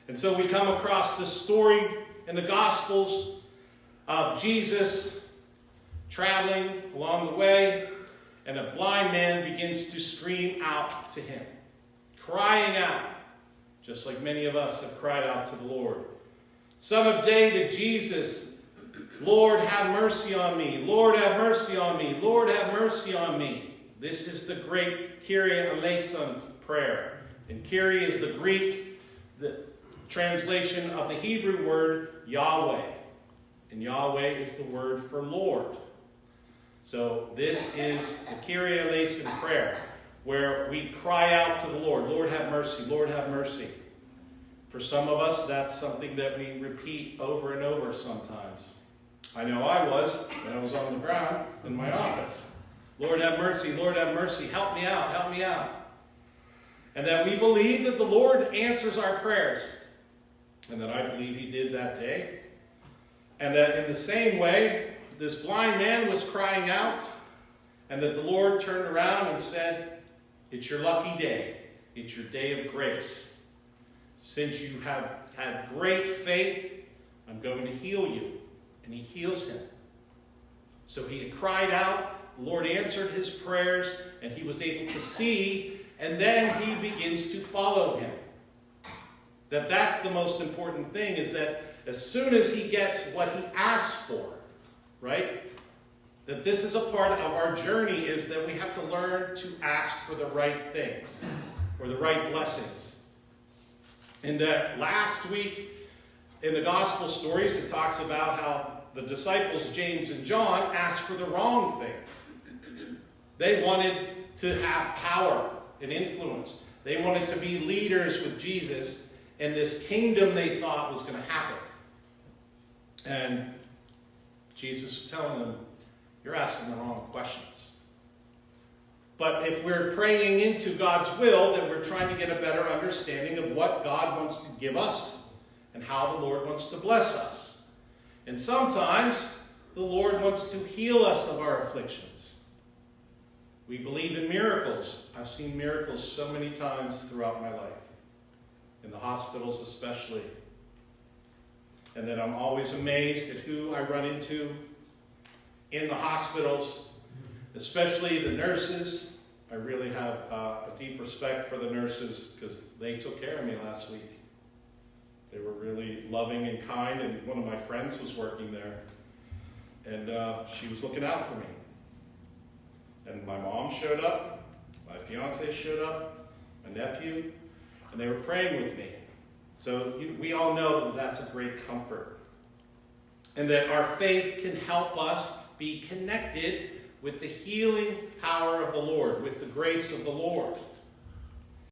And so we come across the story in the Gospels of Jesus traveling along the way, and a blind man begins to scream out to him, crying out, just like many of us have cried out to the Lord. Son of David, Jesus, Lord, have mercy on me. Lord, have mercy on me. Lord, have mercy on me. This is the great Kyrie Eleison prayer. And Kyrie is the Greek translation of the Hebrew word Yahweh. And Yahweh is the word for Lord. So this is the Kyrie Eleison prayer, where we cry out to the Lord, Lord, have mercy. Lord, have mercy. For some of us, that's something that we repeat over and over sometimes. I know I was when I was on the ground in my office. Lord, have mercy. Lord, have mercy. Help me out. Help me out. And that we believe that the Lord answers our prayers. And that I believe he did that day. And that in the same way, this blind man was crying out. And that the Lord turned around and said, it's your lucky day. It's your day of grace. Since you have had great faith, I'm going to heal you. And he heals him. So he had cried out, the Lord answered his prayers, and he was able to see, and then he begins to follow him. That's the most important thing, is that as soon as he gets what he asks for, right? That this is a part of our journey, is that we have to learn to ask for the right things, or the right blessings. And that last week, in the gospel stories, it talks about how the disciples, James and John, asked for the wrong thing. They wanted to have power and influence. They wanted to be leaders with Jesus, and this kingdom they thought was going to happen. And Jesus was telling them, you're asking the wrong questions. But if we're praying into God's will, then we're trying to get a better understanding of what God wants to give us, and how the Lord wants to bless us. And sometimes the Lord wants to heal us of our afflictions. We believe in miracles. I've seen miracles so many times throughout my life, in the hospitals especially. And then I'm always amazed at who I run into in the hospitals, especially the nurses. I really have a deep respect for the nurses, because they took care of me last week. They were really loving and kind, and one of my friends was working there, and she was looking out for me. And my mom showed up, my fiance showed up, my nephew, and they were praying with me. So we all know that that's a great comfort, and that our faith can help us be connected with the healing power of the Lord, with the grace of the Lord.